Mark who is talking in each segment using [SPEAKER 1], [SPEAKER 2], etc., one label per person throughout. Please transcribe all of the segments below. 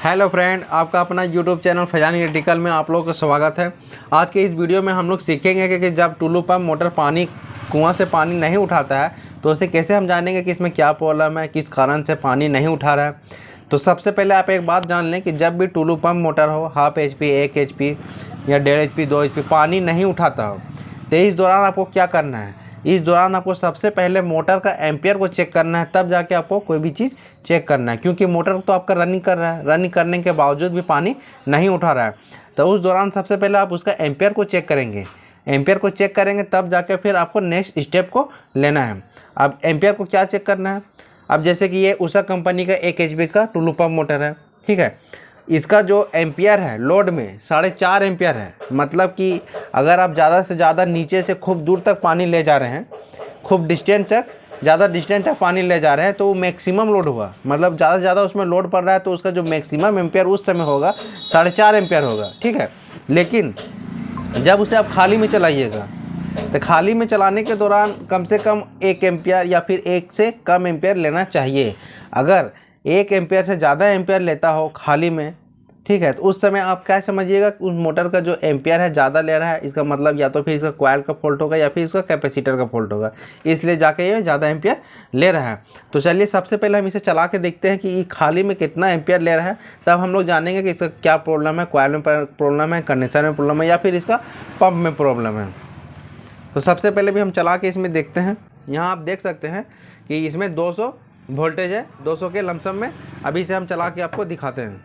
[SPEAKER 1] Hello friend, आपका अपना YouTube channel Faizan electrical में आप लोगों का स्वागत है। आज के इस वीडियो में हम लोग सीखेंगे कि जब टुल्लू पंप मोटर कुआं से पानी नहीं उठाता है तो उसे कैसे हम जानेंगे कि इसमें क्या प्रॉब्लम है, किस कारण से पानी नहीं उठा रहा है। तो सबसे पहले आप एक बात जान लें कि जब भी टुल्लू पंप मोटर हो, हाफ HP, 1 HP या 1.5 HP, 2 HP पानी नहीं उठाता हो तो इस दौरान आपको क्या करना है। इस दौरान आपको सबसे पहले मोटर का एम्पियर को चेक करना है, तब जाके आपको कोई भी चीज़ चेक करना है। क्योंकि मोटर तो आपका रनिंग कर रहा है, रनिंग करने के बावजूद भी पानी नहीं उठा रहा है, तो उस दौरान सबसे पहले आप उसका एम्पियर को चेक करेंगे। एम्पियर को चेक करेंगे तब जाके फिर आपको नेक्स्ट स्टेप को लेना है। अब एम्पियर को क्या चेक करना है, अब जैसे कि ये उषा कंपनी का 1 HP का टुल्लू पंप मोटर है, ठीक है। इसका जो एम्पियर है लोड में 4.5 एम्पियर है। मतलब कि अगर आप ज़्यादा से ज़्यादा नीचे से खूब दूर तक पानी ले जा रहे हैं, खूब डिस्टेंस तक, ज़्यादा डिस्टेंस तक पानी ले जा रहे हैं, तो वो मैक्सिमम लोड हुआ। मतलब ज़्यादा से ज़्यादा उसमें लोड पड़ रहा है तो उसका जो मैक्सिमम एम्पियर उस समय होगा 4.5 एम्पियर होगा, ठीक है। लेकिन जब उसे आप खाली में चलाइएगा तो खाली में चलाने के दौरान कम से कम 1 एम्पियर या फिर 1 से कम एम्पियर लेना चाहिए। अगर 1 एम्पियर से ज़्यादा एम्पियर लेता हो खाली में, ठीक है, तो उस समय आप क्या समझिएगा कि उस मोटर का जो एम्पियर है ज़्यादा ले रहा है। इसका मतलब या तो फिर इसका कॉइल का फॉल्ट होगा या फिर इसका कैपेसिटर का फॉल्ट होगा, इसलिए जाके ये ज़्यादा एम्पियर ले रहा है। तो चलिए सबसे पहले हम इसे चला के देखते हैं कि ये खाली में कितना एम्पियर ले रहा है, तब हम लोग जानेंगे कि इसका क्या प्रॉब्लम है, कॉइल में प्रॉब्लम है, कंडेंसर में प्रॉब्लम है या फिर इसका पंप में प्रॉब्लम है। तो सबसे पहले भी हम चला के इसमें देखते हैं। यहाँ आप देख सकते हैं कि इसमें 200 वोल्टेज है, 200 के लमसम में। अभी से हम चला के आपको दिखाते हैं।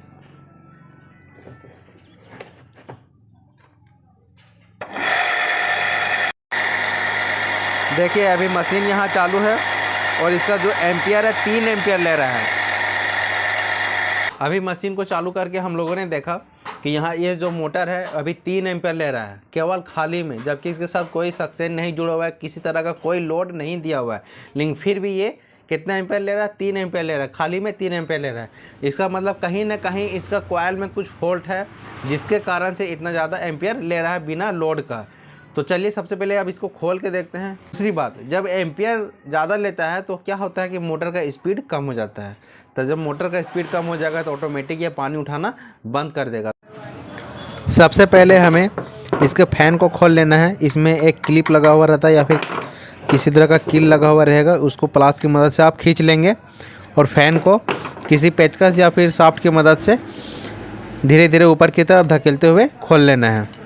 [SPEAKER 1] देखिए अभी मशीन यहाँ चालू है और इसका जो एम्पियर है 3 एम्पियर ले रहा है। अभी मशीन को चालू करके हम लोगों ने देखा कि यहाँ ये जो मोटर है अभी 3 एम्पियर ले रहा है केवल खाली में, जबकि इसके साथ कोई सक्सेन नहीं जुड़ा हुआ है, किसी तरह का कोई लोड नहीं दिया हुआ है। लेकिन फिर भी ये कितना एम्पियर ले रहा है, 3 एम्पियर ले रहा है, खाली में 3 एम्पियर ले रहा है। इसका मतलब कहीं ना कहीं इसका कॉइल में कुछ फॉल्ट है, जिसके कारण से इतना ज़्यादा एम्पियर ले रहा है बिना लोड का। तो चलिए सबसे पहले अब इसको खोल के देखते हैं। दूसरी बात, जब एम्पियर ज़्यादा लेता है तो क्या होता है कि मोटर का स्पीड कम हो जाता है। तो जब मोटर का स्पीड कम हो जाएगा तो ऑटोमेटिक ये पानी उठाना बंद कर देगा। सबसे पहले हमें इसके फैन को खोल लेना है। इसमें एक क्लिप लगा हुआ रहता है या फिर किसी तरह का कील लगा हुआ रहेगा, उसको प्लास की मदद से आप खींच लेंगे और फैन को किसी पेचकस या फिर शाफ्ट की मदद से धीरे धीरे ऊपर की तरफ धकेलते हुए खोल लेना है।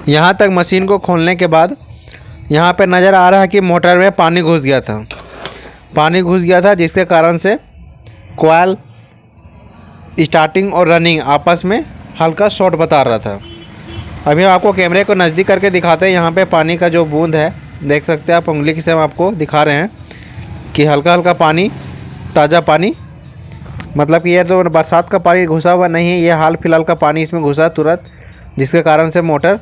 [SPEAKER 1] यहाँ तक मशीन को खोलने के बाद यहाँ पे नज़र आ रहा है कि मोटर में पानी घुस गया था। पानी घुस गया था जिसके कारण से कॉइल स्टार्टिंग और रनिंग आपस में हल्का शॉर्ट बता रहा था। अभी हम आपको कैमरे को नज़दीक करके दिखाते हैं। यहाँ पे पानी का जो बूंद है देख सकते हैं आप, उंगली से हम आपको दिखा रहे हैं कि हल्का हल्का पानी, ताज़ा पानी, मतलब कि यह तो बरसात का पानी घुसा हुआ नहीं है, ये हाल फिलहाल का पानी इसमें घुसा तुरंत, जिसके कारण से मोटर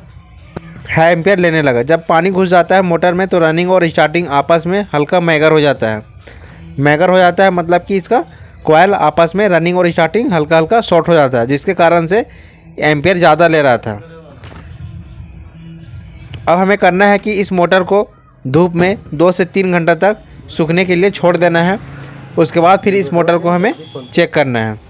[SPEAKER 1] हाई एम्पियर लेने लगा। जब पानी घुस जाता है मोटर में तो रनिंग और स्टार्टिंग आपस में हल्का मैगर हो जाता है। मैगर हो जाता है मतलब कि इसका कॉइल आपस में रनिंग और स्टार्टिंग हल्का हल्का शॉर्ट हो जाता है, जिसके कारण से एम्पियर ज़्यादा ले रहा था। अब हमें करना है कि इस मोटर को धूप में 2 से 3 घंटा तक सूखने के लिए छोड़ देना है। उसके बाद फिर इस मोटर को हमें चेक करना है।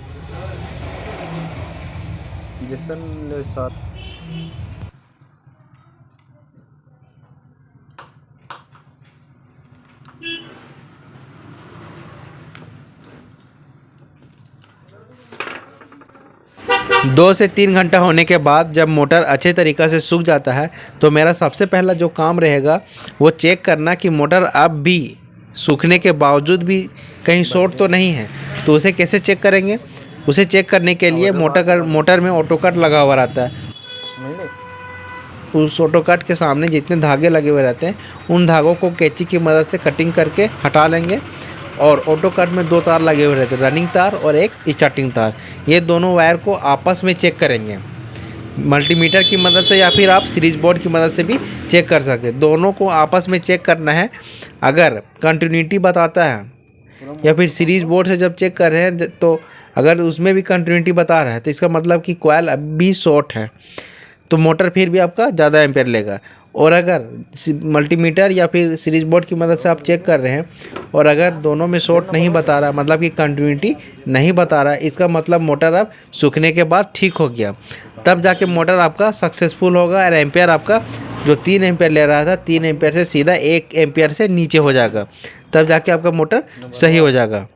[SPEAKER 1] 2 से 3 घंटा होने के बाद जब मोटर अच्छे तरीक़े से सूख जाता है तो मेरा सबसे पहला जो काम रहेगा वो चेक करना कि मोटर अब भी सूखने के बावजूद भी कहीं शॉर्ट तो नहीं है। तो उसे कैसे चेक करेंगे, उसे चेक करने के लिए मोटर में ऑटो कट लगा हुआ रहता है। उस ऑटो कट के सामने जितने धागे लगे हुए रहते हैं उन धागों को कैंची की मदद से कटिंग करके हटा लेंगे। और ऑटो कट में 2 तार लगे हुए रहते हैं, रनिंग तार और एक स्टार्टिंग तार। ये दोनों वायर को आपस में चेक करेंगे। मल्टीमीटर की मदद से या फिर आप सीरीज बोर्ड की मदद से भी चेक कर सकते हैं। दोनों को आपस में चेक करना है। अगर कंटिन्यूटी बताता है या फिर सीरीज बोर्ड से जब चेक कर रहे हैं तो अगर उसमें भी कंटिन्यूटी बता रहा है तो इसका मतलब कि कॉइल अब भी शॉर्ट है, तो मोटर फिर भी आपका ज़्यादा एम्पेयर लेगा। और अगर मल्टीमीटर या फिर सीरीज बोर्ड की मदद से आप चेक कर रहे हैं और अगर दोनों में शॉर्ट नहीं बता रहा, मतलब कि कंटिन्यूटी नहीं बता रहा, इसका मतलब मोटर अब सूखने के बाद ठीक हो गया, तब जाके मोटर आपका सक्सेसफुल होगा और एम्पेयर आपका जो 3 एम्पेयर ले रहा था 3 एम्पेयर से सीधा 1 एम्पेयर से नीचे हो जाएगा, तब जाके आपका मोटर सही हो जाएगा।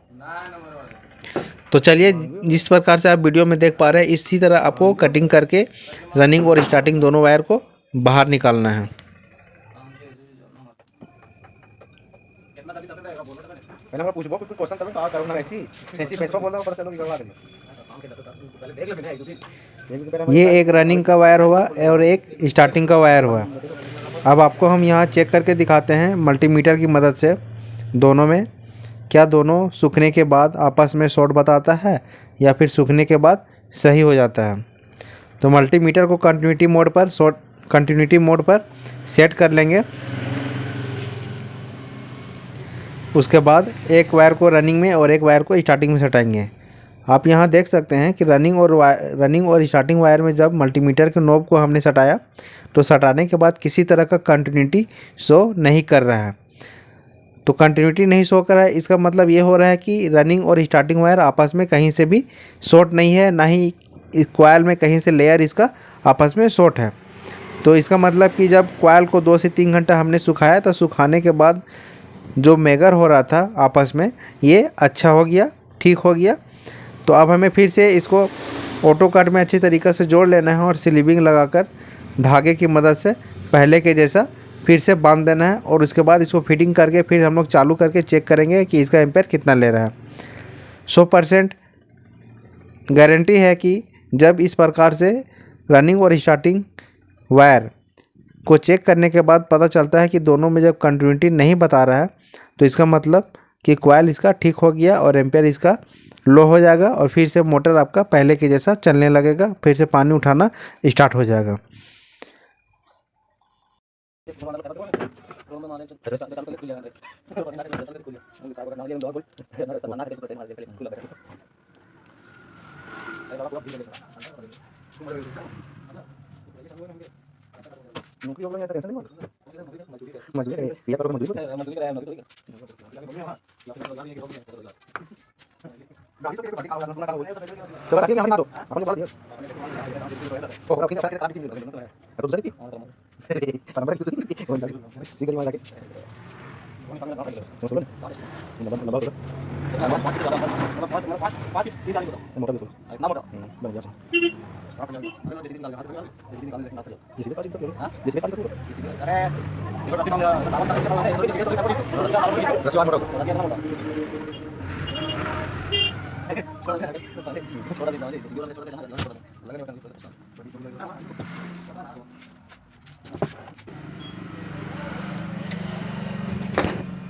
[SPEAKER 1] तो चलिए, जिस प्रकार से आप वीडियो में देख पा रहे हैं इसी तरह आपको कटिंग करके रनिंग और स्टार्टिंग दोनों वायर को बाहर निकालना है। ये एक रनिंग का वायर हुआ और एक स्टार्टिंग का वायर हुआ। अब आपको हम यहाँ चेक करके दिखाते हैं मल्टीमीटर की मदद से दोनों में क्या दोनों सूखने के बाद आपस में शॉर्ट बताता है या फिर सूखने के बाद सही हो जाता है। तो मल्टीमीटर को कंटिन्यूटी मोड पर सेट कर लेंगे। उसके बाद एक वायर को रनिंग में और एक वायर को स्टार्टिंग में सटाएंगे। आप यहाँ देख सकते हैं कि रनिंग और स्टार्टिंग वायर में जब मल्टीमीटर के नोब को हमने सटाया तो सटाने के बाद किसी तरह का कंटिन्यूटी शो नहीं कर रहा है। तो कंटिन्यूटी नहीं शो कर रहा है, इसका मतलब ये हो रहा है कि रनिंग और स्टार्टिंग वायर आपस में कहीं से भी शॉर्ट नहीं है, ना ही इस कॉइल में कहीं से लेयर इसका आपस में शॉर्ट है। तो इसका मतलब कि जब कॉइल को 2 से 3 घंटा हमने सुखाया तो सुखाने के बाद जो मेगर हो रहा था आपस में ये अच्छा हो गया, ठीक हो गया। तो अब हमें फिर से इसको ऑटो कट में अच्छी तरीक़े से जोड़ लेना है और स्लीविंग लगाकर धागे की मदद से पहले के जैसा फिर से बांध देना है और उसके बाद इसको फिटिंग करके फिर हम लोग चालू करके चेक करेंगे कि इसका एम्पेयर कितना ले रहा है। 100% गारंटी है कि जब इस प्रकार से रनिंग और स्टार्टिंग वायर को चेक करने के बाद पता चलता है कि दोनों में जब कंटिन्यूटी नहीं बता रहा है तो इसका मतलब कि कॉइल इसका ठीक हो गया और एम्पेयर इसका लो हो जाएगा और फिर से मोटर आपका पहले के जैसा चलने लगेगा, फिर से पानी उठाना स्टार्ट हो जाएगा।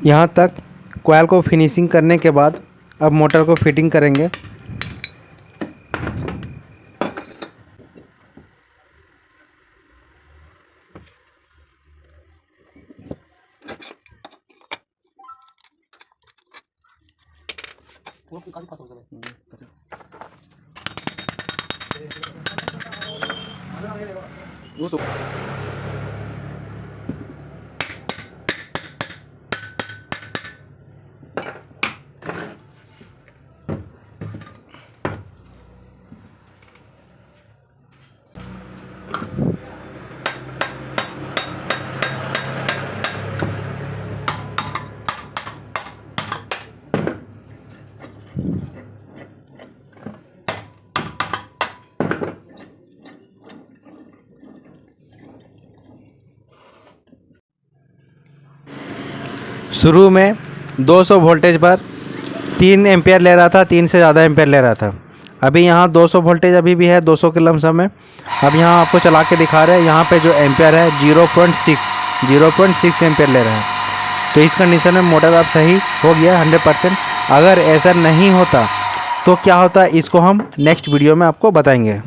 [SPEAKER 1] यहाँ तक कॉइल को फिनिशिंग करने के बाद अब मोटर को फिटिंग करेंगे। शुरू में 200 वोल्टेज पर 3 एम्पेयर ले रहा था, 3 से ज़्यादा एम्पेयर ले रहा था। अभी यहाँ 200 वोल्टेज अभी भी है, 200 के लमसम में। अब यहाँ आपको चला के दिखा रहे हैं, यहाँ पे जो एम्पेयर है 0.6 एम्पेयर ले रहा है। तो इस कंडीशन में मोटर अब सही हो गया 100%। अगर ऐसा नहीं होता तो क्या होता इसको हम नेक्स्ट वीडियो में आपको बताएंगे।